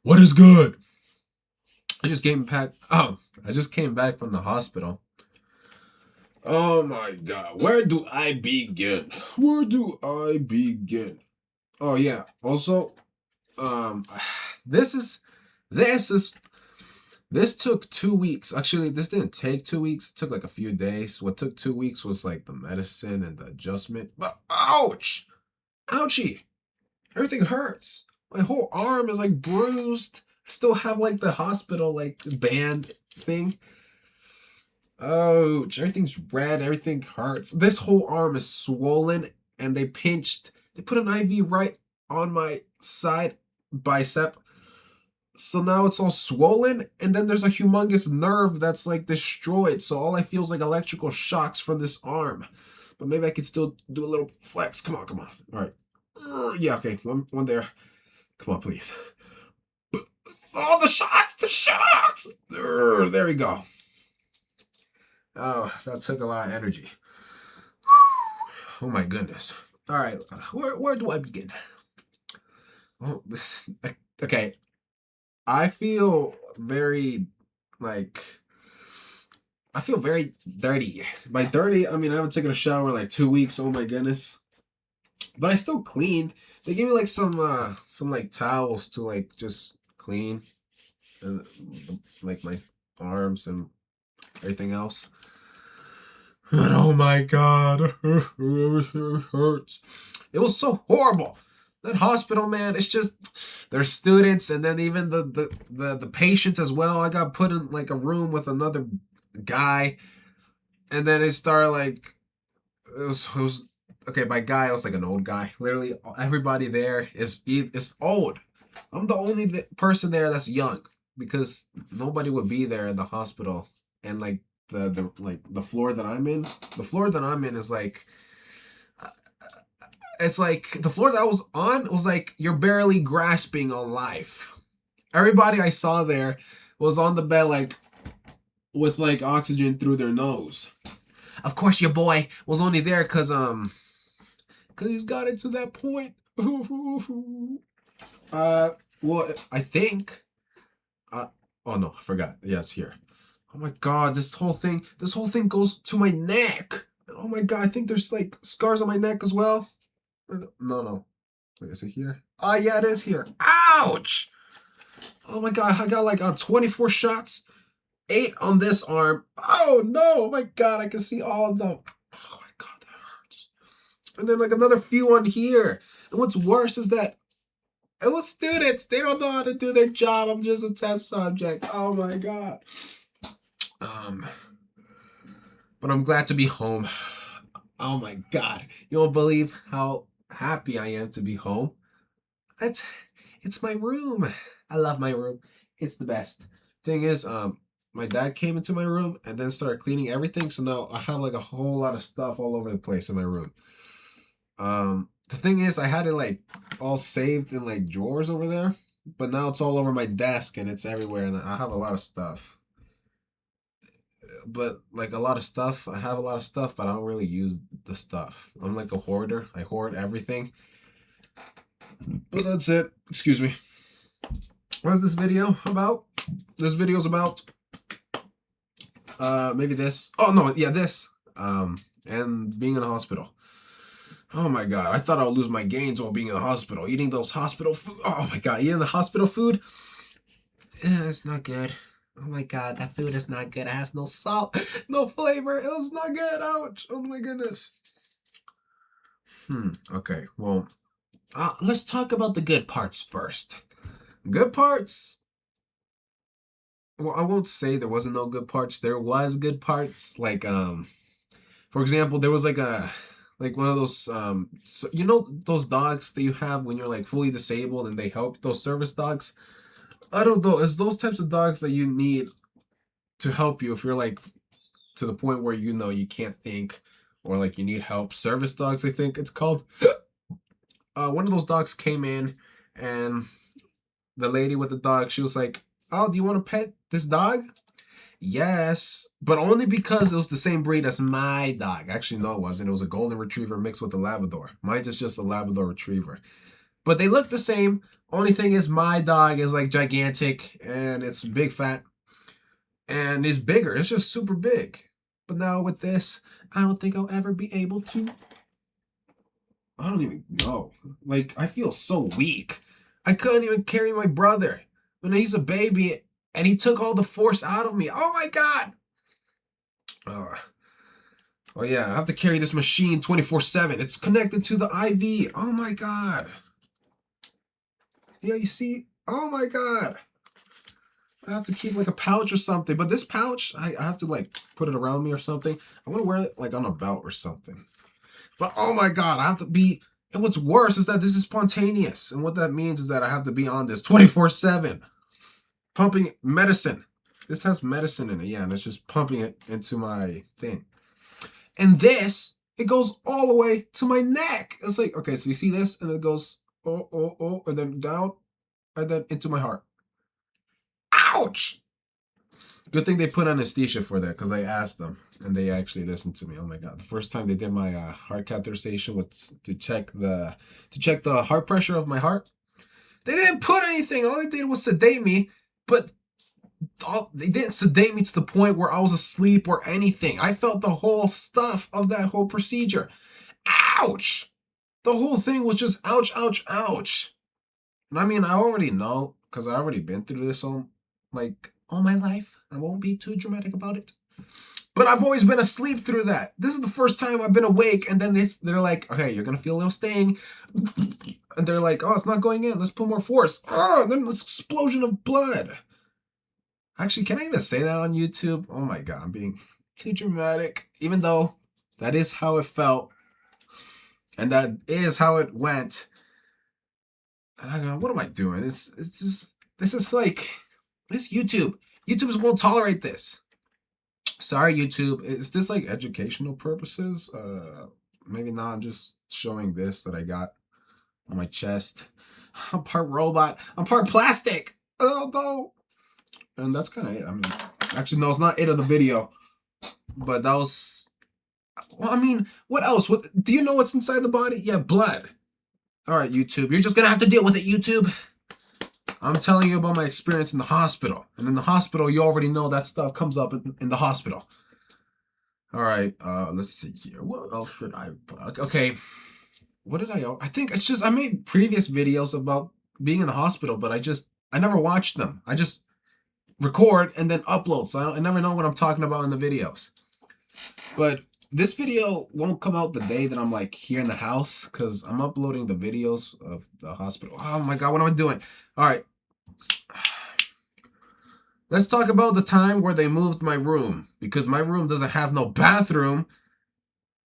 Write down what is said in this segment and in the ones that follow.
What is good? I just came back. I just came back from the hospital. Oh my god, where do I begin? Where do I begin? Oh yeah. Also, um, this is this is this took 2 weeks. Actually, this didn't take 2 weeks. It took like a few days. What took 2 weeks was like the medicine and the adjustment. But ouch, ouchie, everything hurts. My whole arm is like bruised. I still have like the hospital like band thing. Ouch, everything's red, everything hurts. This whole arm is swollen and they put an IV right on my side bicep. So now it's all swollen and then there's a humongous nerve that's like destroyed. So all I feel is like electrical shocks from this arm. But maybe I could still do a little flex. Come on, come on. All right. Yeah, okay. One there. Come on, please. Oh, the shocks, the shocks. There we go. Oh, that took a lot of energy. Oh my goodness. All right, where do I begin? Oh, okay. I feel very like I feel very dirty. By dirty, I mean I haven't taken a shower in like 2 weeks. Oh my goodness. But I still cleaned. They gave me like some like towels to like just clean and like my arms and everything else. But oh my god, it hurts. It was so horrible. That hospital, man, it's just there's students and then even the patients as well. I got put in like a room with another guy, and then it started like it was okay. By guy, I was like an old guy. Literally, everybody there is old. I'm the only person there that's young because nobody would be there in the hospital. And like the floor that I'm in, the floor that I'm in is like it's like the floor that I was on was like you're barely grasping on life. Everybody I saw there was on the bed like with like oxygen through their nose. Of course, your boy was only there because he's got it to that point. Well, I think. Oh no, I forgot. Yes, here. Oh my god, this whole thing goes to my neck. Oh my god, I think there's like scars on my neck as well. No, no. Wait, is it here? Ah, yeah, it is here. Ouch! Oh my god, I got like 24 shots, 8 on this arm. Oh no, oh my god, I can see all of them. Oh my god, that hurts. And then like another few on here. And what's worse is that it was students. They don't know how to do their job. I'm just a test subject. Oh my god. Um, but I'm glad to be home. Oh my god. You won't believe how happy I am to be home. It's it's my room. I love my room. It's the best. Thing is, my dad came into my room and then started cleaning everything. So now I have like a whole lot of stuff all over the place in my room. The thing is, I had it like all saved in like drawers over there, but now it's all over my desk and it's everywhere, and I have a lot of stuff. But like a lot of stuff, I have a lot of stuff, but I don't really use the stuff. I'm like a hoarder. I hoard everything. But that's it. Excuse me. What is this video about? This video's about maybe this. Oh no, yeah, this. And being in the hospital. Oh my god, I thought I would lose my gains while being in the hospital. Eating those hospital food. Oh my god, eating the hospital food. It's not good. Oh my god, that food is not good. It has no salt, no flavor. It was not good. Ouch. Oh my goodness. Okay, well, let's talk about the good parts first. Good parts. Well, I won't say there wasn't no good parts. There was good parts. Like, for example, there was like one of those so, you know those dogs that you have when you're like fully disabled and they help those service dogs. I don't know. It's those types of dogs that you need to help you if you're like to the point where you know you can't think or like you need help. Service dogs, I think it's called. One of those dogs came in and the lady with the dog, she was like, "Oh, do you want to pet this dog?" Yes, but only because it was the same breed as my dog. Actually, no, it wasn't. It was a golden retriever mixed with a Labrador. Mine's is just a Labrador retriever. But they look the same. Only thing is my dog is like gigantic and it's big fat and it's bigger. It's just super big. But now with this, I don't think I'll ever be able to. I don't even know. Like, I feel so weak. I couldn't even carry my brother when he's a baby and he took all the force out of me. Oh my God. Oh yeah, I have to carry this machine 24/7. It's connected to the IV. Oh my God. Yeah, you see? Oh my God. I have to keep like a pouch or something. But this pouch, I have to like put it around me or something. I want to wear it like on a belt or something. But oh my God, I have to be. And what's worse is that this is spontaneous. And what that means is that I have to be on this 24/7. Pumping medicine. This has medicine in it. Yeah, and it's just pumping it into my thing. And this, it goes all the way to my neck. It's like, okay, so you see this? And it goes, and then down, and then into my heart. Ouch! Good thing they put anesthesia for that, because I asked them, and they actually listened to me. Oh my God! The first time they did my heart catheterization was to check the heart pressure of my heart. They didn't put anything. All they did was sedate me, but they didn't sedate me to the point where I was asleep or anything. I felt the whole stuff of that whole procedure. Ouch! The whole thing was just ouch, ouch, ouch. And I mean, I already know, because I already been through this all my life. I won't be too dramatic about it. But I've always been asleep through that. This is the first time I've been awake, and then they're like, okay, you're gonna feel a little sting. And they're like, oh, it's not going in. Let's put more force. Oh, then this explosion of blood. Actually, can I even say that on YouTube? Oh my God, I'm being too dramatic. Even though that is how it felt. And that is how it went. What am I doing? This is like, this YouTube. YouTube won't tolerate this. Sorry, YouTube. Is this like educational purposes? Maybe not. I'm just showing this that I got on my chest. I'm part robot. I'm part plastic. Oh no. And that's kind of it. I mean, actually, no, it's not it of the video. But that was. Well, I mean, what else? What do you know what's inside the body? Yeah, blood. All right, YouTube. You're just gonna have to deal with it, YouTube. I'm telling you about my experience in the hospital. And in the hospital, you already know that stuff comes up in the hospital. All right, let's see here. What else should I... Okay, what did I think it's just, I made previous videos about being in the hospital, but I never watched them. I just record and then upload, so I never know what I'm talking about in the videos. But this video won't come out the day that I'm like here in the house, because I'm uploading the videos of the hospital. Oh my God, what am I doing? All right. Let's talk about the time where they moved my room, because my room doesn't have no bathroom,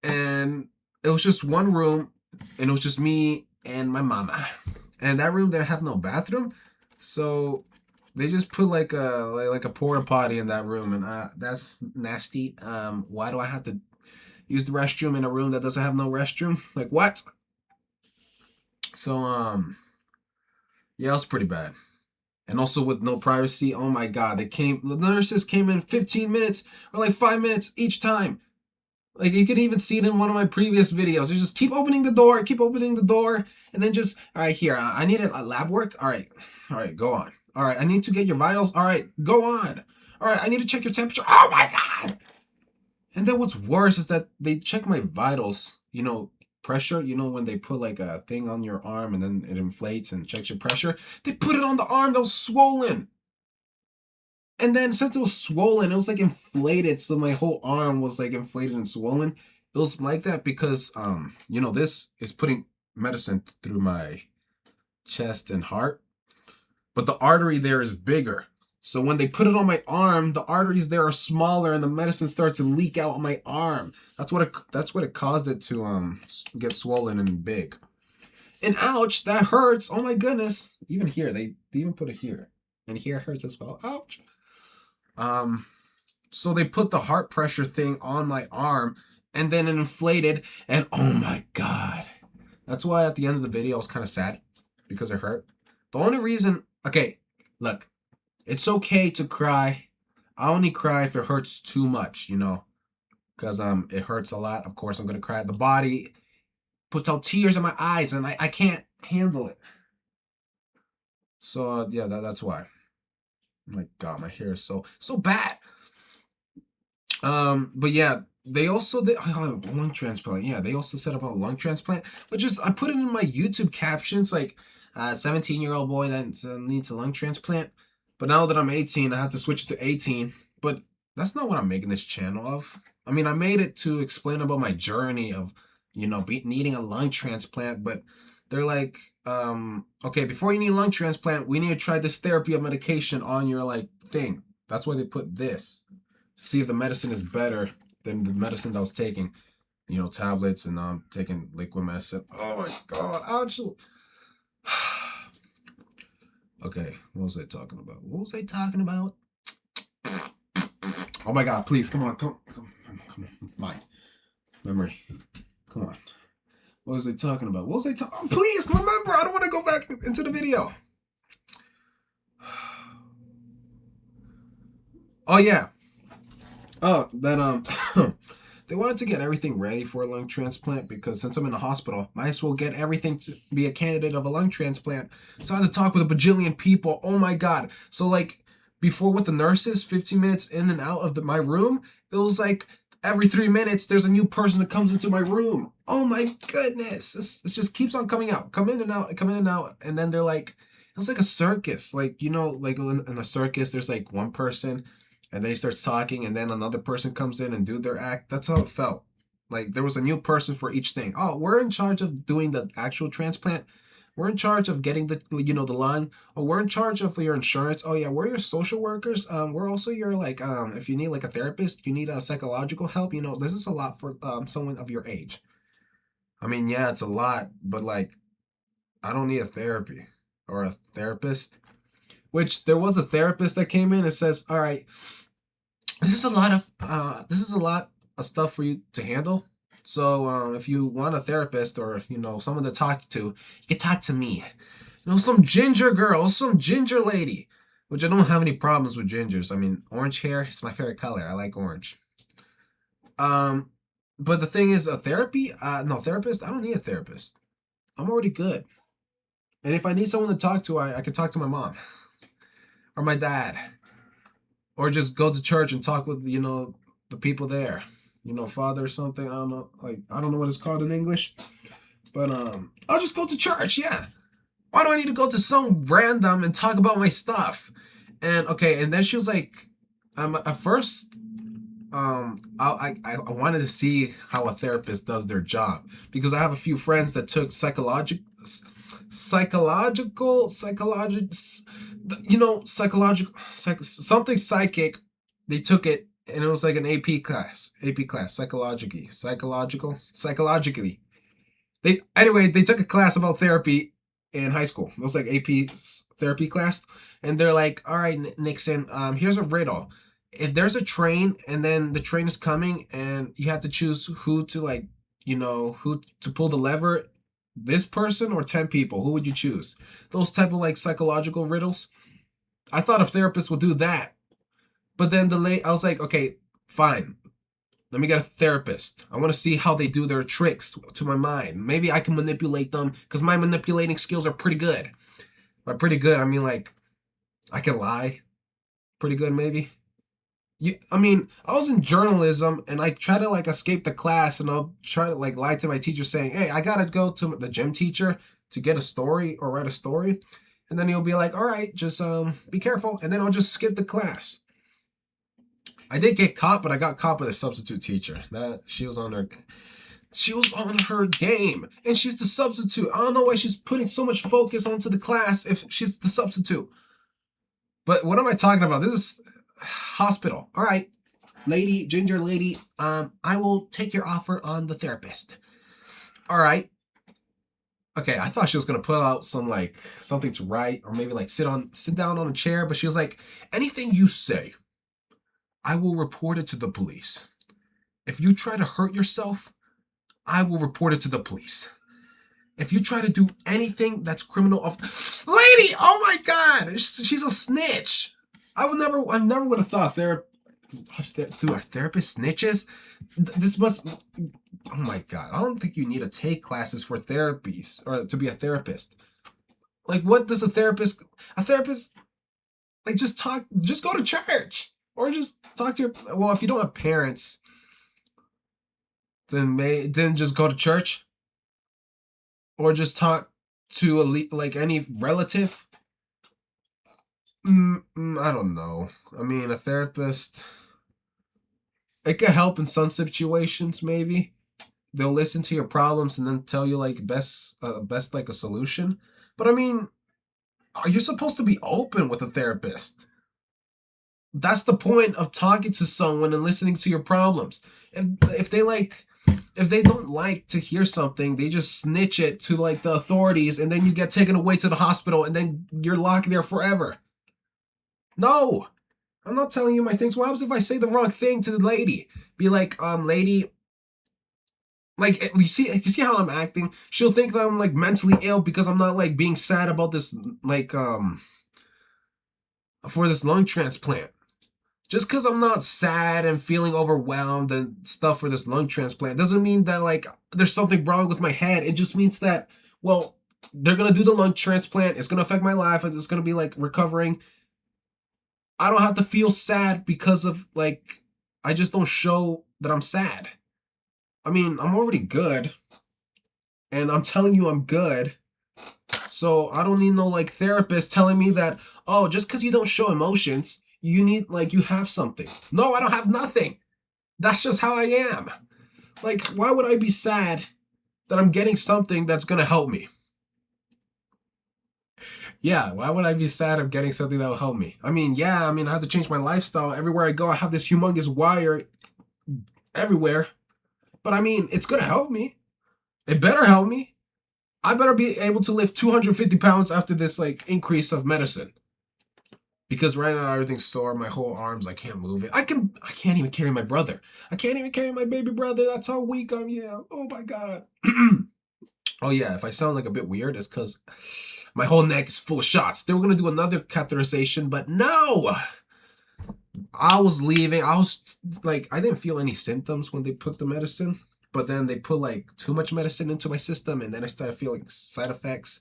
and it was just one room, and it was just me and my mama, and that room didn't have no bathroom, so they just put like a porta potty in that room, and that's nasty. Why do I have to use the restroom in a room that doesn't have no restroom? Like, what? So yeah, it was pretty bad. And also with no privacy. Oh my God, the nurses came in 15 minutes or like 5 minutes each time. Like, you could even see it in one of my previous videos. They just keep opening the door, and then just, all right, here, I need a lab work. All right, go on. All right, I need to get your vitals. All right, go on. All right, I need to check your temperature. Oh my God. And then what's worse is that they check my vitals, pressure, when they put like a thing on your arm and then it inflates and checks your pressure. They put it on the arm that was swollen. And then since it was swollen, it was like inflated. So my whole arm was like inflated and swollen. It was like that because, this is putting medicine through my chest and heart. But the artery there is bigger. So when they put it on my arm, the arteries there are smaller and the medicine starts to leak out on my arm. That's what it caused it to get swollen and big. And ouch, that hurts. Oh my goodness. Even here, they even put it here. And here it hurts as well. Ouch. So they put the heart pressure thing on my arm and then it inflated and oh my God. That's why at the end of the video I was kind of sad because it hurt. The only reason, okay, look, it's okay to cry. I only cry if it hurts too much, because it hurts a lot. Of course, I'm gonna cry. The body puts out tears in my eyes, and I can't handle it. So yeah, that's why. Oh my God, my hair is so bad. But yeah, they also did lung transplant. Yeah, they also said about lung transplant, which is I put it in my YouTube captions like 17-year-old boy that needs a lung transplant. But now that I'm 18, I have to switch it to 18. But that's not what I'm making this channel of. I mean, I made it to explain about my journey of, needing a lung transplant. But they're like, okay, before you need a lung transplant, we need to try this therapy of medication on your like thing. That's why they put this, to see if the medicine is better than the medicine that I was taking. Tablets, and I'm taking liquid medicine. Oh my God, actually. Okay, what was I talking about? Oh my God, please, come on. My memory. Come on. What was I talking about? Please, remember, I don't want to go back into the video. Oh, yeah. Oh, then, they wanted to get everything ready for a lung transplant because since I'm in the hospital, might as well get everything to be a candidate of a lung transplant. So I had to talk with a bajillion people. Oh my God. So like before with the nurses, 15 minutes in and out of my room, it was like every 3 minutes there's a new person that comes into my room. Oh my goodness. This just keeps on coming out. Come in and out, come in and out. And then they're like, it was like a circus. Like, like in a circus, there's like one person, and then he starts talking, and then another person comes in and do their act. That's how it felt. Like there was a new person for each thing. Oh, we're in charge of doing the actual transplant. We're in charge of getting the lung. Oh, we're in charge of your insurance. Oh yeah, we're your social workers. We're also your like if you need like a therapist, you need a psychological help. This is a lot for someone of your age. I mean, yeah, it's a lot, but like I don't need a therapy or a therapist. Which there was a therapist that came in and says, "All right, this is a lot of stuff for you to handle. So if you want a therapist or someone to talk to, you can talk to me. Some ginger girl, some ginger lady, which I don't have any problems with gingers. I mean, orange hair is my favorite color. I like orange. But the thing is, a therapy, no therapist. I don't need a therapist. I'm already good. And if I need someone to talk to, I can talk to my mom or my dad. Or just go to church and talk with, the people there. Father or something. I don't know. Like, I don't know what it's called in English. But I'll just go to church, yeah. Why do I need to go to some random and talk about my stuff? And okay, and then she was like, at first, I wanted to see how a therapist does their job. Because I have a few friends that took psychological something psychic. They took it, and it was like an AP class, psychologically. They took a class about therapy in high school. It was like AP therapy class, and they're like, all right, Nixon, here's a riddle. If there's a train and then the train is coming and you have to choose who to who to pull the lever, this person or 10 people, who would you choose? Those type of like psychological riddles. I thought a therapist would do that. But then I was like, okay, fine. Let me get a therapist. I want to see how they do their tricks to my mind. Maybe I can manipulate them because my manipulating skills are pretty good. By pretty good, I mean like I can lie. Pretty good, maybe. I mean, I was in journalism and I try to like escape the class and I'll try to like lie to my teacher saying, hey, I gotta go to the gym teacher to get a story or write a story. And then he'll be like, all right, just be careful. And then I'll just skip the class. I did get caught, but I got caught by the substitute teacher. She was on her game, and she's the substitute. I don't know why she's putting so much focus onto the class if she's the substitute. But what am I talking about? This is hospital. All right, lady, ginger lady, I will take your offer on the therapist. All right. Okay, I thought she was gonna put out something to write, or maybe like sit down on a chair, but she was like, anything you say, I will report it to the police. If you try to hurt yourself, I will report it to the police. If you try to do anything that's criminal lady, oh my God, she's a snitch. I never would have thought therapists snitches. This must. Oh my god! I don't think you need to take classes for therapies or to be a therapist. Like, what does a therapist? A therapist like just talk. Just go to church or just talk to your. Well, if you don't have parents, then just go to church or just talk to like any relative. I don't know. I mean, a therapist. It could help in some situations, maybe. They'll listen to your problems and then tell you like best like a solution. But I mean, are you supposed to be open with a therapist? That's the point of talking to someone and listening to your problems. If they like if they don't like to hear something, they just snitch it to like the authorities and then you get taken away to the hospital and then you're locked there forever. No. I'm not telling you my things. What happens if I say the wrong thing to the lady? Be like, lady, like you see how I'm acting? She'll think that I'm like mentally ill because I'm not like being sad about this like for this lung transplant. Just because I'm not sad and feeling overwhelmed and stuff for this lung transplant doesn't mean that like there's something wrong with my head. It just means that, well, they're gonna do the lung transplant. It's gonna affect my life. It's gonna be like recovering. I don't have to feel sad because of like I just don't show that I'm sad. I mean, I'm already good, and I'm telling you I'm good. So I don't need no like therapist telling me that, oh, just because you don't show emotions, you need like you have something. No, I don't have nothing. That's just how I am. Like, why would I be sad that I'm getting something that's gonna help me? Yeah, why would I be sad I'm getting something that will help me? I mean, yeah, I mean I have to change my lifestyle. Everywhere I go, I have this humongous wire everywhere. But I mean, it's gonna help me. It better help me. I better be able to lift 250 pounds after this like increase of medicine. Because right now everything's sore, my whole arms, I can't move it. I can't even carry my brother. I can't even carry my baby brother. That's how weak I am. Oh my god. Oh yeah, if I sound like a bit weird, it's because my whole neck is full of shots. They were gonna do another catheterization, but no! I was leaving. I was like, I didn't feel any symptoms when they put the medicine, but then they put like too much medicine into my system, and then I started feeling side effects,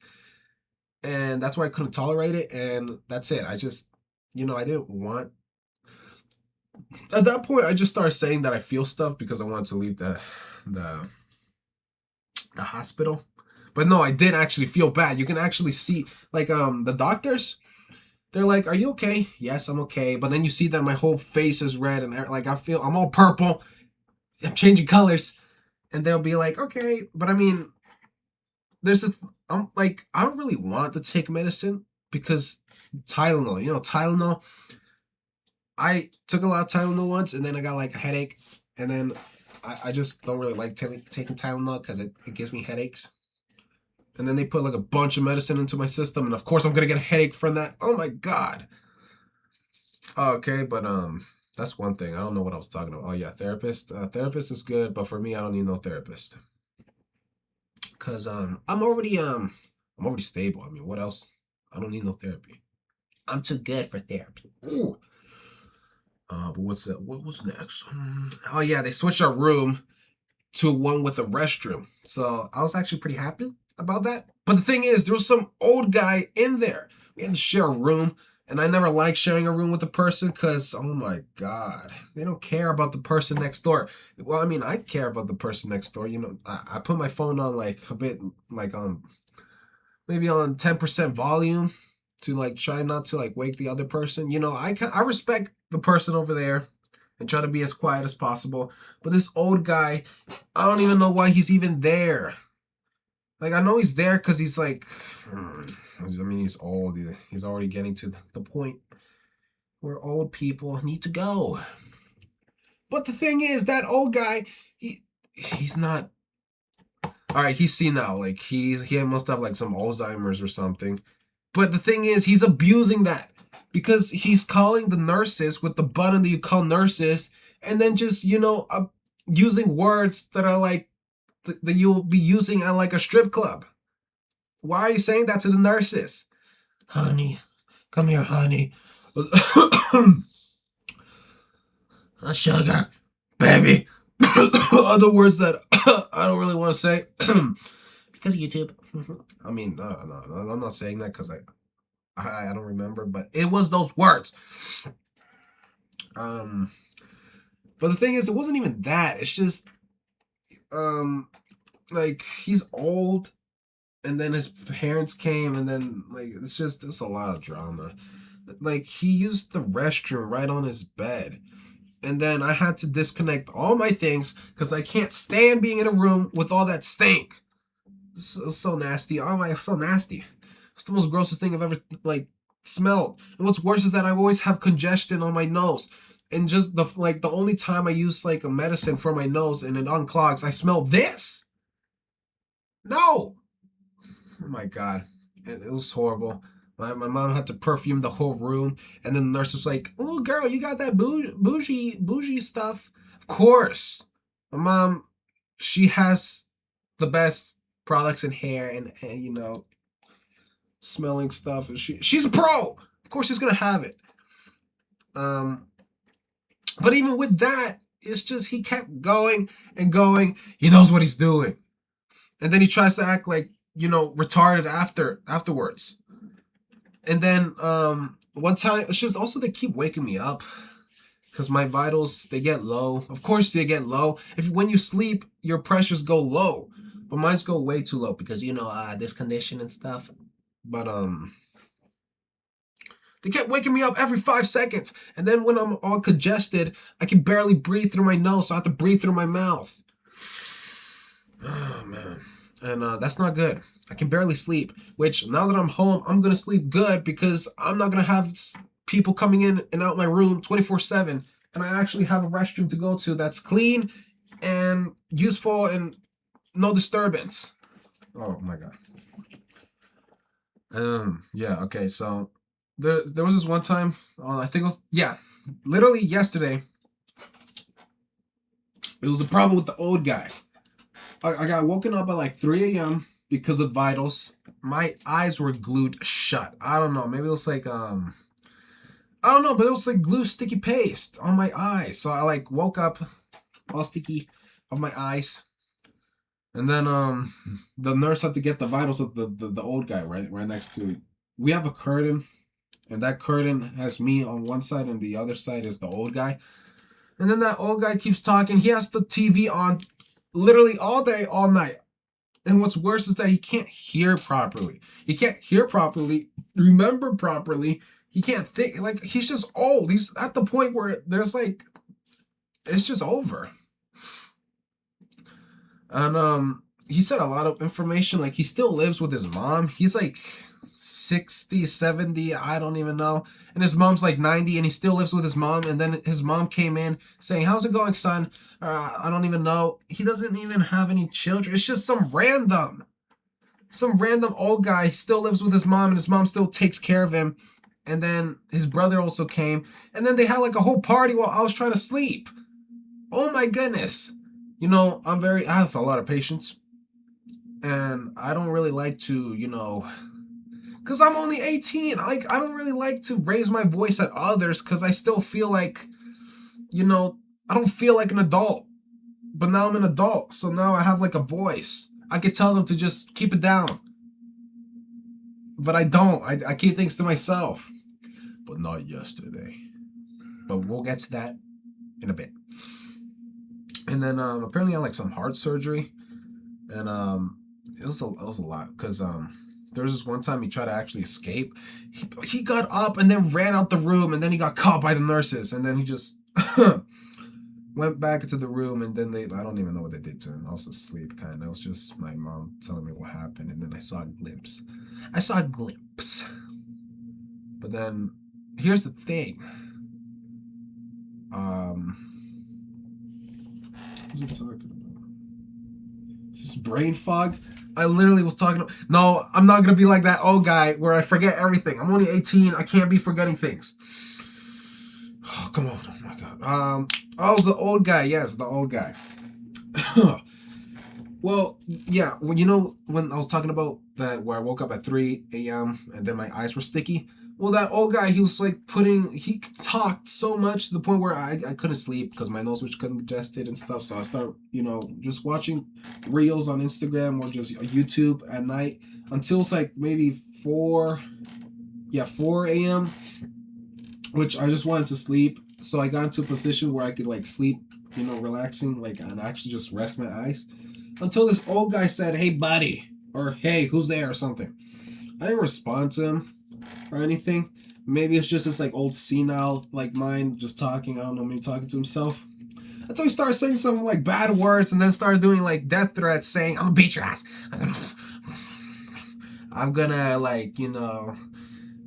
and that's why I couldn't tolerate it, and that's it. I just, I didn't want. At that point, I just started saying that I feel stuff because I wanted to leave the the hospital. But no, I did actually feel bad. You can actually see, like, the doctors. They're like, "Are you okay?" Yes, I'm okay. But then you see that my whole face is red and like I'm all purple. I'm changing colors, and they'll be like, "Okay," but I mean, there's a I'm like I don't really want to take medicine because Tylenol. Tylenol. I took a lot of Tylenol once, and then I got like a headache, and then I just don't really like taking Tylenol because it gives me headaches. And then they put like a bunch of medicine into my system, and of course I'm gonna get a headache from that. Oh my god. Okay, but that's one thing. I don't know what I was talking about. Oh yeah, therapist. Therapist is good, but for me, I don't need no therapist. Cause I'm already stable. I mean, what else? I don't need no therapy. I'm too good for therapy. Ooh. But what's that? What's next? Oh yeah, they switched our room to one with a restroom. So I was actually pretty happy about that. But the thing is, there was some old guy in there. We had to share a room, and I never liked sharing a room with a person because, oh my god, they don't care about the person next door. Well, I mean, I care about the person next door. I put my phone on like a bit, like maybe on 10% volume to like try not to like wake the other person. I respect the person over there and try to be as quiet as possible. But this old guy, I don't even know why he's even there. Like, I know he's there because he's like, I mean, he's old. He's already getting to the point where old people need to go. But the thing is, that old guy, he's not. All right, he's senile. Like, he must have like some Alzheimer's or something. But the thing is, he's abusing that because he's calling the nurses with the button that you call nurses, and then just using words that are like that you'll be using at like a strip club. Why are you saying that to the nurses? Honey, come here, honey. Sugar, baby, other words that I don't really want to say because of YouTube. I mean, no, I'm not saying that because I don't remember, but it was those words. But the thing is, it wasn't even that. It's just like he's old, and then his parents came, and then like it's a lot of drama. Like he used the restroom right on his bed. And then I had to disconnect all my things because I can't stand being in a room with all that stink. So nasty. Oh my, so nasty. It's the most grossest thing I've ever like smelled. And what's worse is that I always have congestion on my nose. And just the only time I use like a medicine for my nose and it unclogs, I smell this. No. Oh my god. It was horrible. My mom had to perfume the whole room, and then the nurse was like, "Oh, girl, you got that bougie stuff." Of course, my mom, she has the best products in hair and smelling stuff, and she's a pro. Of course, she's gonna have it. Um, but even with that, it's just he kept going and going. He knows what he's doing, and then he tries to act like retarded afterwards. And then one time, it's just also they keep waking me up because my vitals, they get low. Of course they get low. When you sleep, your pressures go low, but mine's go way too low because this condition and stuff. But they kept waking me up every 5 seconds, and then when I'm all congested, I can barely breathe through my nose, so I have to breathe through my mouth. Oh man. And that's not good. I can barely sleep, which now that I'm home, I'm going to sleep good because I'm not going to have people coming in and out my room 24/7. And I actually have a restroom to go to that's clean and useful and no disturbance. Oh my god. Yeah, okay, so there was this one time, I think it was, yeah, literally yesterday, it was a problem with the old guy. I got woken up at like 3 a.m. because of vitals. My eyes were glued shut. I don't know. Maybe it was like I don't know, but it was like glue sticky paste on my eyes. So I like woke up all sticky of my eyes. And then the nurse had to get the vitals of the old guy right next to it. We have a curtain, and that curtain has me on one side and the other side is the old guy. And then that old guy keeps talking. He has the TV on literally all day, all night. And what's worse is that he can't hear properly. He can't hear properly, remember properly. He can't think. Like, he's just old. He's at the point where there's like, it's just over. And he said a lot of information. Like, he still lives with his mom. He's like 60, 70, I don't even know. And his mom's like 90, and he still lives with his mom. And then his mom came in saying, "How's it going, son?" I don't even know. He doesn't even have any children. It's just some random old guy. He still lives with his mom, and his mom still takes care of him. And then his brother also came. And then they had like a whole party while I was trying to sleep. Oh my goodness. I have a lot of patience. And I don't really like to, because I'm only 18. Like, I don't really like to raise my voice at others because I still feel like, I don't feel like an adult. But now I'm an adult, so now I have like a voice. I could tell them to just keep it down. But I don't. I keep things to myself. But not yesterday. But we'll get to that in a bit. And then apparently I had like some heart surgery. And it was a lot because there was this one time he tried to actually escape. He got up and then ran out the room, and then he got caught by the nurses, and then he just went back into the room, and then I don't even know what they did to him. I was asleep, kind of. It was just my mom telling me what happened, and then I saw a glimpse. But then here's the thing. What was he talking about? Is this brain fog? I literally was talking. No, I'm not gonna be like that old guy where I forget everything. I'm only 18. I can't be forgetting things. Oh, come on. Oh my god. I was the old guy. Yes, the old guy. Well, yeah. When I was talking about that, where I woke up at 3 a.m. and then my eyes were sticky. Well, that old guy, he was like he talked so much to the point where I couldn't sleep because my nose was congested and stuff. So I started, just watching reels on Instagram or just YouTube at night until it's like maybe 4 a.m., which I just wanted to sleep. So I got into a position where I could like sleep, relaxing, like, and actually just rest my eyes until this old guy said, "Hey, buddy," or "Hey, who's there?" or something. I didn't respond to him or anything. Maybe it's just this like old senile like mind just talking. I don't know, maybe talking to himself. Until he started saying some like bad words and then started doing like death threats, saying, "I'm gonna beat your ass. I'm gonna like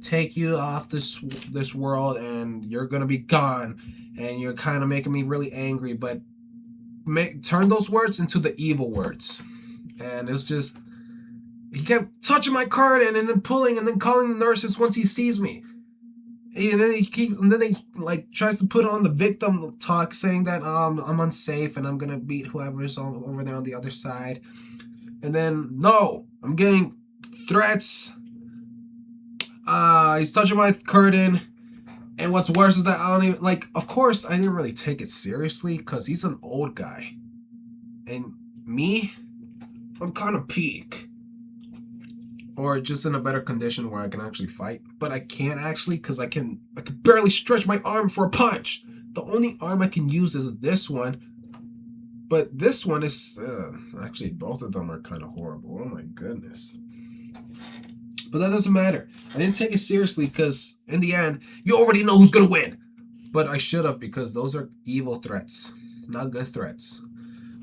take you off this world and you're gonna be gone." And you're kind of making me really angry, but turn those words into the evil words. And it's just he kept touching my curtain and then pulling and then calling the nurses once he sees me. And then he like tries to put on the victim talk, saying that I'm unsafe and I'm gonna beat whoever's over there on the other side. And then no, I'm getting threats. He's touching my curtain. And what's worse is that I don't even like. Of course, I didn't really take it seriously because he's an old guy, and me, I'm kind of peak. Or just in a better condition where I can actually fight. But I can't actually because I can barely stretch my arm for a punch. The only arm I can use is this one. But this one is... actually, both of them are kind of horrible. Oh my goodness. But that doesn't matter. I didn't take it seriously because in the end, you already know who's going to win. But I should have because those are evil threats. Not good threats.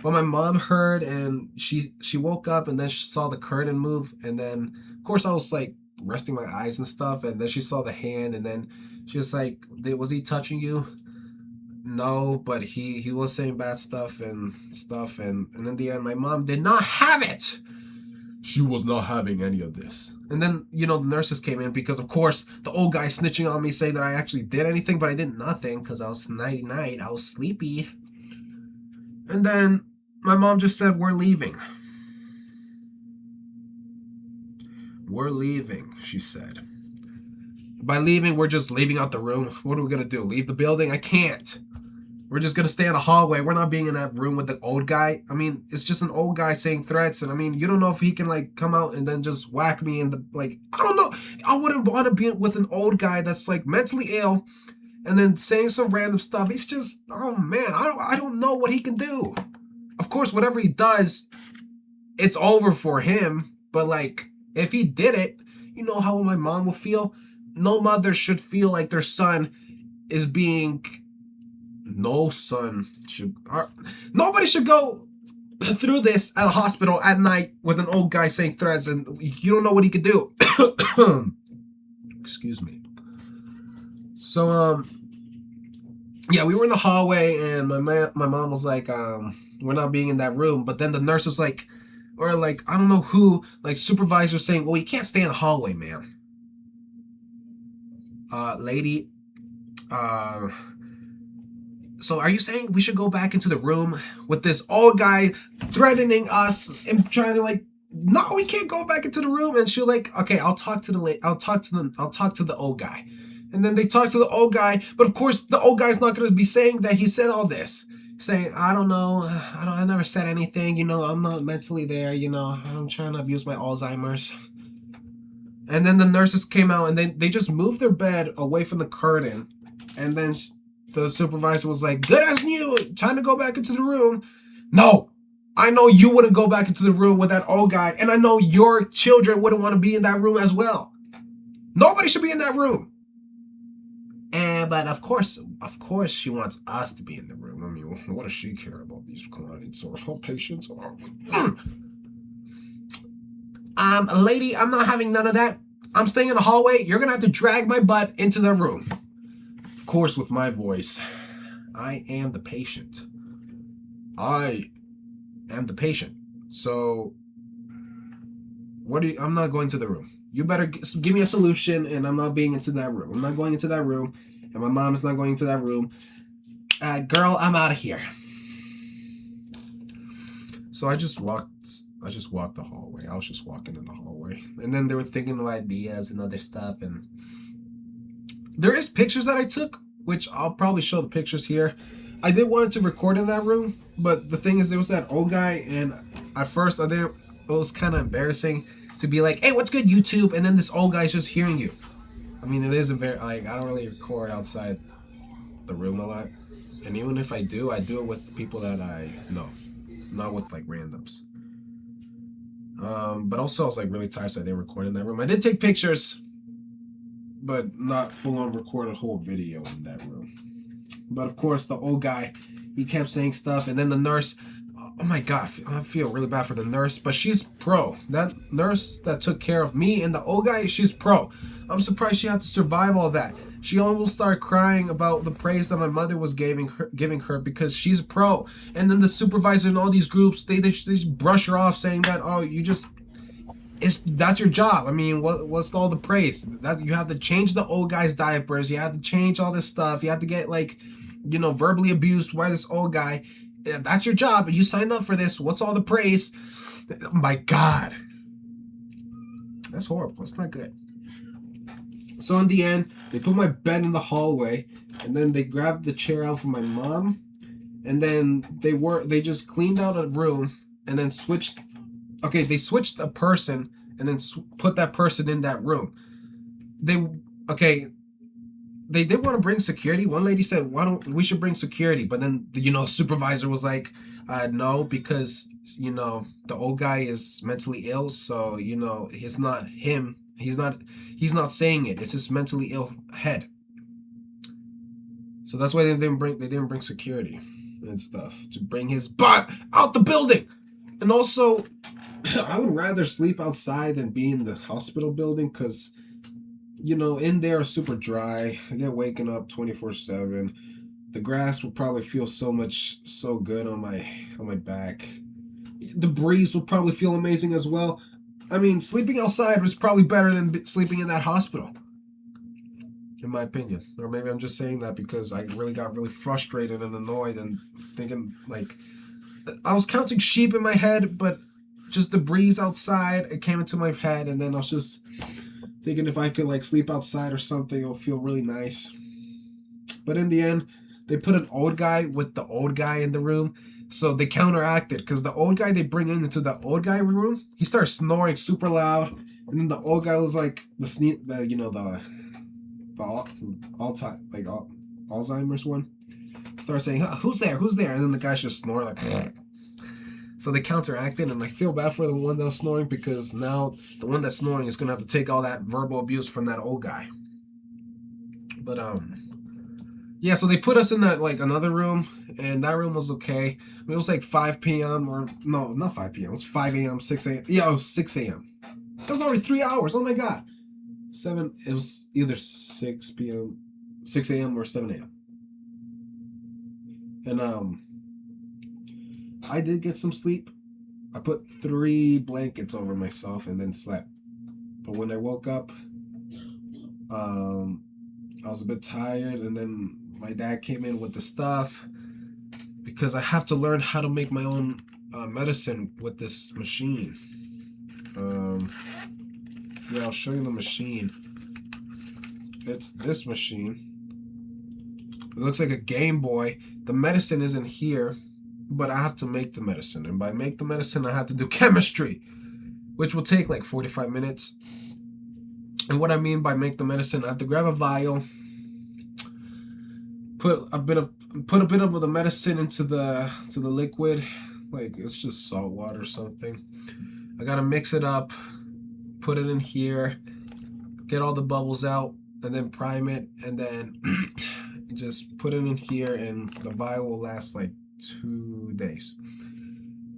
But my mom heard and she woke up and then she saw the curtain move. And then, of course, I was like resting my eyes and stuff. And then she saw the hand and then she was like, "Was he touching you?" No, but he was saying bad stuff and stuff. And in the end, my mom did not have it. She was not having any of this. And then, the nurses came in because, of course, the old guy snitching on me saying that I actually did anything, but I did nothing because I was nighty-night. I was sleepy. And then my mom just said, "We're leaving." "We're leaving," she said. By leaving, we're just leaving out the room. What are we going to do? Leave the building? I can't. We're just going to stay in the hallway. We're not being in that room with the old guy. I mean, it's just an old guy saying threats. And I mean, you don't know if he can like come out and then just whack me in the, like, I don't know. I wouldn't want to be with an old guy that's like mentally ill and then saying some random stuff. It's just, oh man, I don't know what he can do. Of course, whatever he does, it's over for him. But like, if he did it, you know how my mom will feel? No mother should feel like their son is being... Nobody should go through this at a hospital at night with an old guy saying threats and you don't know what he could do. Excuse me. So, yeah, we were in the hallway and my mom was like, "We're not being in that room." But then the nurse was like, or like, I don't know who, like supervisor saying, "Well, you can't stay in the hallway, ma'am." Lady, so are you saying we should go back into the room with this old guy threatening us and trying to like, no, we can't go back into the room? And she'll like, "Okay, I'll talk to the old guy." And then they talk to the old guy, but of course the old guy's not going to be saying that he said all this. Saying, "I don't know, I never said anything, I'm not mentally there, I'm trying to abuse my Alzheimer's." And then the nurses came out and they just moved their bed away from the curtain. And then the supervisor was like, "Good as new, time to go back into the room." No, I know you wouldn't go back into the room with that old guy. And I know your children wouldn't want to be in that room as well. Nobody should be in that room. But of course she wants us to be in the room. I mean, what does she care about these clients or her patients? Lady, I'm not having none of that. I'm staying in the hallway. You're going to have to drag my butt into the room. Of course, with my voice, I am the patient. I am the patient. So, I'm not going to the room. You better give me a solution, and I'm not being into that room. I'm not going into that room, and my mom is not going into that room. Girl, I'm out of here. So I just walked the hallway. I was just walking in the hallway. And then they were thinking of ideas and other stuff, and There is pictures that I took, which I'll probably show the pictures here. I did want to record in that room, but the thing is, there was that old guy, and at first I didn't. It was kind of embarrassing to be like, "Hey, what's good, YouTube?" And then this old guy's just hearing you. I mean, it is very like I don't really record outside the room a lot, and even if I do it with people that I know, not with like randoms. But also I was like really tired, so I didn't record in that room. I did take pictures, but not full on record a whole video in that room. But of course, the old guy, he kept saying stuff, and then the nurse. Oh my god, I feel really bad for the nurse, but she's pro. That nurse that took care of me and the old guy, she's pro. I'm surprised she had to survive all that. She almost started crying about the praise that my mother was giving her because she's a pro. And then the supervisor in all these groups, they just brush her off, saying that, oh, that's your job. I mean, what's all the praise? That you have to change the old guy's diapers, you have to change all this stuff, you have to get like, verbally abused by this old guy. That's your job, and you signed up for this. What's all the praise? Oh my god, that's horrible. That's not good. So in the end, they put my bed in the hallway, and then they grabbed the chair out from my mom, and then they just cleaned out a room, and then switched. Okay, they switched a person, and then put that person in that room. They did want to bring security. One lady said, "Why don't we should bring security?" But then supervisor was like, "No, because the old guy is mentally ill. So it's not him. He's not saying it. It's his mentally ill head." So that's why they didn't bring security and stuff to bring his butt out the building. And also, I would rather sleep outside than be in the hospital building because. In there is super dry. I get waking up 24/7. The grass will probably feel so good on my back. The breeze will probably feel amazing as well. I mean, sleeping outside was probably better than sleeping in that hospital, in my opinion. Or maybe I'm just saying that because I really got really frustrated and annoyed and thinking like I was counting sheep in my head, but just the breeze outside, it came into my head, and then I was just thinking if I could like sleep outside or something, it'll feel really nice. But in the end, they put an old guy with the old guy in the room. So they counteracted because the old guy they bring into the old guy room, he started snoring super loud. And then the old guy was like Alzheimer's one. Started saying, "Who's there? Who's there?" And then the guys just snore like So they counteracted, and I feel bad for the one that was snoring because now the one that's snoring is gonna have to take all that verbal abuse from that old guy. But yeah. So they put us in that like another room, and that room was okay. I mean, it was like 5 p.m. or no, not 5 p.m. It was 5 a.m., 6 a.m. Yeah, it was 6 a.m. That was already 3 hours. Oh my god. It was either 6 p.m., 6 a.m. or 7 a.m. And I did get some sleep. I put 3 blankets over myself and then slept. But when I woke up, I was a bit tired, and then my dad came in with the stuff because I have to learn how to make my own medicine with this machine. Yeah, I'll show you the machine. It's this machine. It looks like a Game Boy. The medicine isn't here, but I have to make the medicine. And by make the medicine, I have to do chemistry, which will take like 45 minutes. And what I mean by make the medicine, I have to grab a vial, put a bit of the medicine into the liquid, like it's just salt water or something. I gotta mix it up, put it in here, get all the bubbles out, and then prime it, and then just put it in here, and the vial will last like 2 days.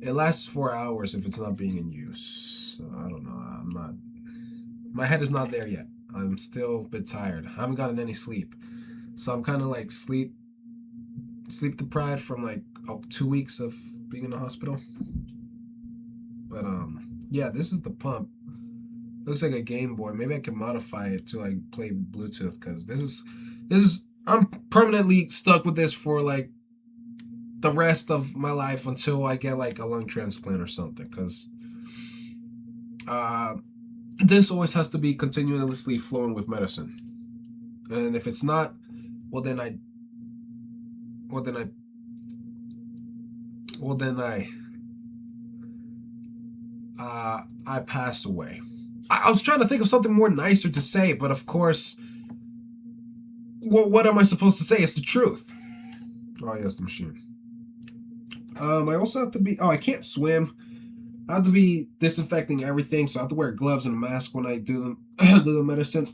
It lasts 4 hours if it's not being in use. So I don't know. My head is not there yet. I'm still a bit tired. I haven't gotten any sleep. So I'm kind of like sleep deprived from like 2 weeks of being in the hospital. But yeah, this is the pump. Looks like a Game Boy. Maybe I can modify it to like play Bluetooth, because this is I'm permanently stuck with this for like the rest of my life until I get like a lung transplant or something, because this always has to be continuously flowing with medicine. And if it's not, well then I well then I well then I pass away. I was trying to think of something more nicer to say, but of course, what am I supposed to say? It's the truth. Oh yes, the machine. I also have to be. Oh, I can't swim. I have to be disinfecting everything, so I have to wear gloves and a mask when I do do the medicine.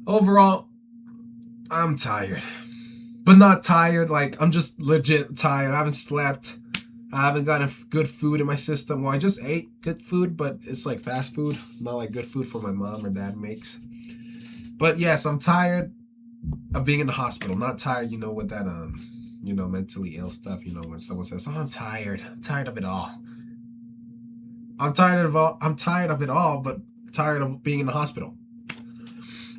Overall, I'm tired, but not tired. Like I'm just legit tired. I haven't slept. I haven't gotten good food in my system. Well, I just ate good food, but it's like fast food, not like good food for my mom or dad makes. But yes, I'm tired of being in the hospital. Not tired, with that mentally ill stuff. When someone says, "Oh, I'm tired. I'm tired of it all." I'm tired of all. I'm tired of it all, but tired of being in the hospital.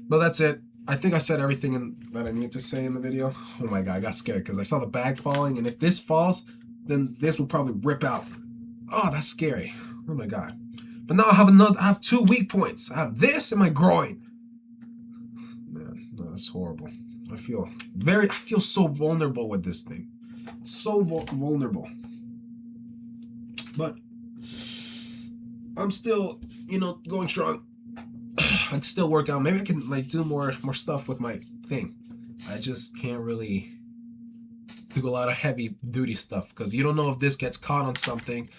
But that's it. I think I said everything that I need to say in the video. Oh my god, I got scared because I saw the bag falling, and if this falls, then this will probably rip out. Oh, that's scary. Oh my god. But now I have 2 weak points. I have this in my groin. Man, no, that's horrible. I feel so vulnerable with this thing. So vulnerable. But I'm still, going strong. I can still work out. Maybe I can do more stuff with my thing. I just can't really do a lot of heavy duty stuff because you don't know if this gets caught on something.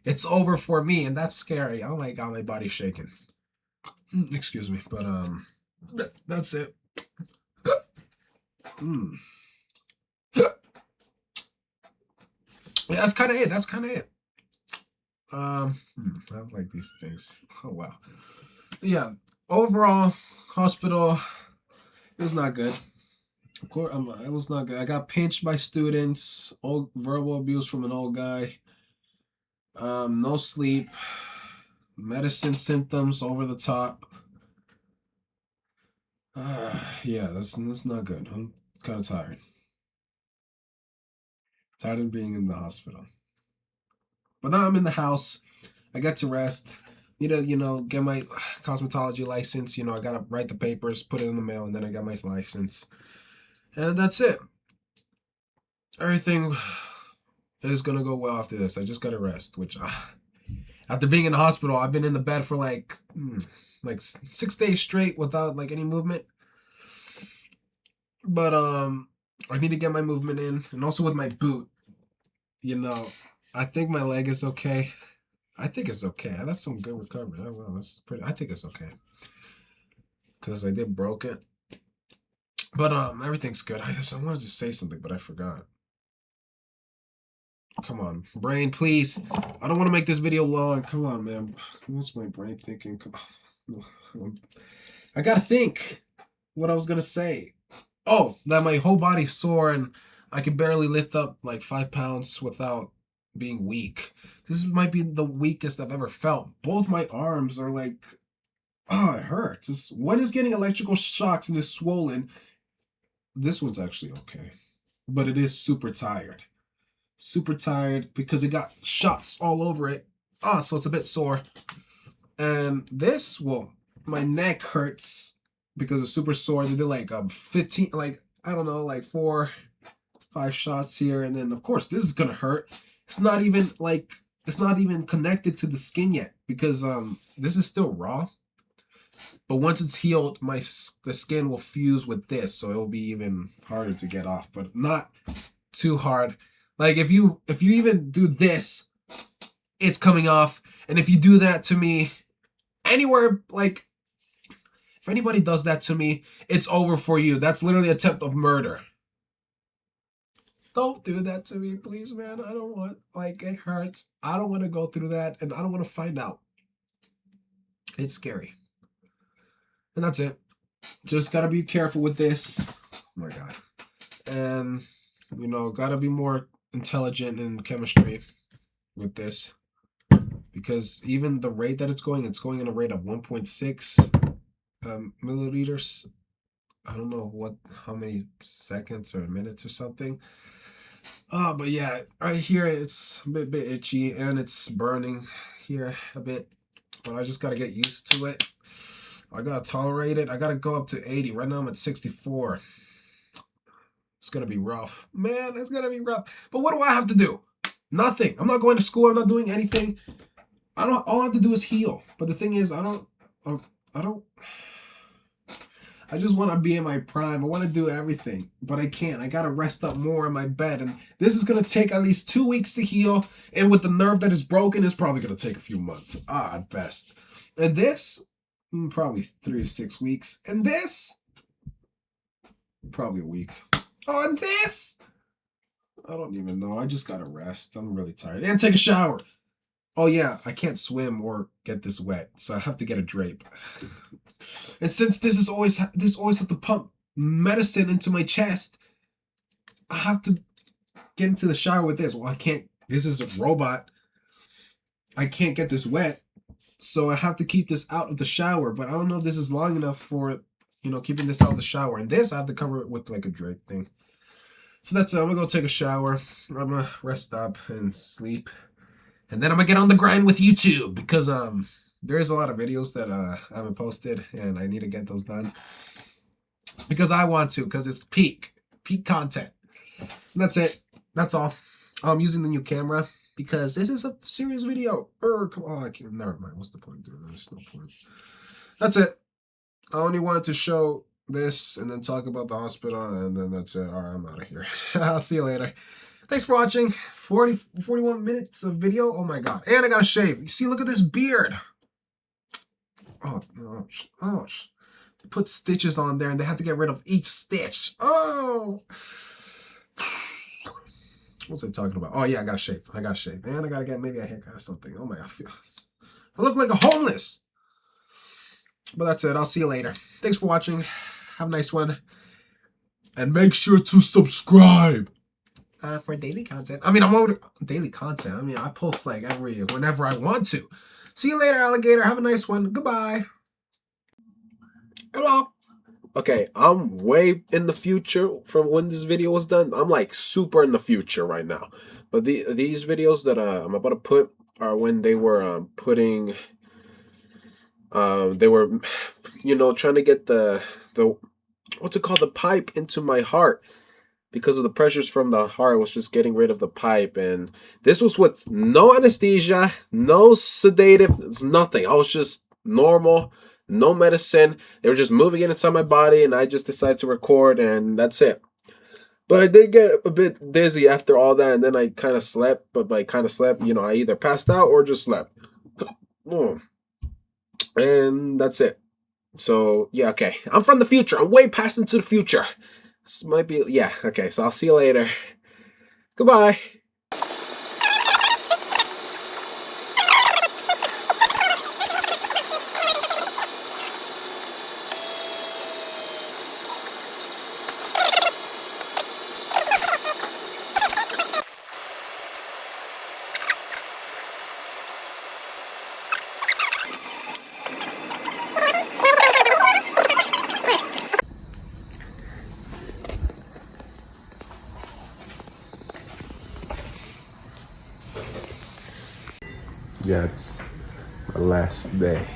It's over for me, and that's scary. Oh my god, my body's shaking. Excuse me, but that's it. Mm. Yeah, that's kind of it. That's kind of it. I don't like these things. Oh wow. Yeah. Overall, hospital, it was not good. Of course, it was not good. I got pinched by students. Old verbal abuse from an old guy. No sleep. Medicine symptoms over the top. Yeah, that's not good. I'm kind of tired. Tired of being in the hospital. But now I'm in the house. I get to rest. Need to, get my cosmetology license. I gotta write the papers, put it in the mail, and then I got my license. And that's it. Everything is gonna go well after this. I just gotta rest, which after being in the hospital, I've been in the bed for like 6 days straight without any movement. But I need to get my movement in, and also with my boot. I think my leg is okay. I think it's okay. That's some good recovery. Oh, well, that's pretty. I think it's okay because I did broke it. But everything's good. I wanted to say something, but I forgot. Come on, brain, please. I don't want to make this video long. Come on, man. What's my brain thinking? Come on. I gotta think what I was gonna say. Oh, that my whole body's sore and I can barely lift up like 5 pounds without being weak. This might be the weakest I've ever felt. Both my arms are like, oh, it hurts. One is getting electrical shocks and is swollen. This one's actually okay, but it is super tired. Super tired because it got shots all over it. So it's a bit sore. And this, well, my neck hurts because it's super sore. They did like 15, I don't know, like 4-5 shots here, and then of course this is gonna hurt. It's not even connected to the skin yet because this is still raw. But once it's healed, the skin will fuse with this, so it'll be even harder to get off. But not too hard. Like if you even do this, it's coming off. And if you do that to me anywhere, if anybody does that to me, it's over for you. That's literally an attempt of murder. Don't do that to me, please, man. I don't want, it hurts. I don't want to go through that, and I don't want to find out. It's scary. And that's it. Just gotta be careful with this. Oh my god. And, gotta be more intelligent in chemistry with this. Because even the rate that it's going in a rate of 1.6 milliliters. I don't know how many seconds or minutes or something. But yeah, right here it's a bit itchy and it's burning here a bit. But I just gotta get used to it. I gotta tolerate it. I gotta go up to 80. Right now I'm at 64. It's gonna be rough. Man, it's gonna be rough. But what do I have to do? Nothing. I'm not going to school. I'm not doing anything. All I have to do is heal. But the thing is, I just want to be in my prime. I want to do everything, but I can't. I got to rest up more in my bed. And this is going to take at least 2 weeks to heal. And with the nerve that is broken, it's probably going to take a few months. At best. And this, probably 3 to 6 weeks. And this, probably a week. Oh, and this, I don't even know. I just got to rest. I'm really tired. And take a shower. Oh, yeah, I can't swim or get this wet. So I have to get a drape. And since this always have to pump medicine into my chest, I have to get into the shower with this. Well, I can't. This is a robot. I can't get this wet, so I have to keep this out of the shower. But I don't know if this is long enough for, keeping this out of the shower. And this, I have to cover it with like a drape thing. So that's it. I'm gonna go take a shower. I'm gonna rest up and sleep, and then I'm gonna get on the grind with YouTube because there is a lot of videos that I haven't posted, and I need to get those done because I want to, because it's peak content. And that's it. That's all. I'm using the new camera because this is a serious video. Come on, I can't. Never mind. What's the point? There's no point. That's it. I only wanted to show this and then talk about the hospital, and then that's it. All right, I'm out of here. I'll see you later. Thanks for watching. 41 minutes of video. Oh my god. And I gotta shave. You see, look at this beard. Oh, gosh. They put stitches on there and they had to get rid of each stitch. Oh. What's I talking about? Oh, yeah, I gotta shave. And I gotta get maybe a haircut or something. Oh my god. I look like a homeless. But that's it. I'll see you later. Thanks for watching. Have a nice one. And make sure to subscribe. For daily content. I mean, I'm over daily content. I mean, I post like whenever I want to. See you later, alligator. Have a nice one. Goodbye. Hello. Okay, I'm way in the future from when this video was done. I'm like super in the future right now. But these videos that I'm about to put are when they were putting they were trying to get the what's it called, the pipe into my heart. Because of the pressures from the heart, was just getting rid of the pipe. And this was with no anesthesia, no sedative, it's nothing. I was just normal, no medicine. They were just moving it inside my body, and I just decided to record, and that's it. But I did get a bit dizzy after all that, and then I kind of slept. But by kind of slept, I either passed out or just slept. And that's it. So, yeah, okay. I'm from the future. I'm way past into the future. This might be, yeah, okay, so I'll see you later. Goodbye. Yeah, it's my last day.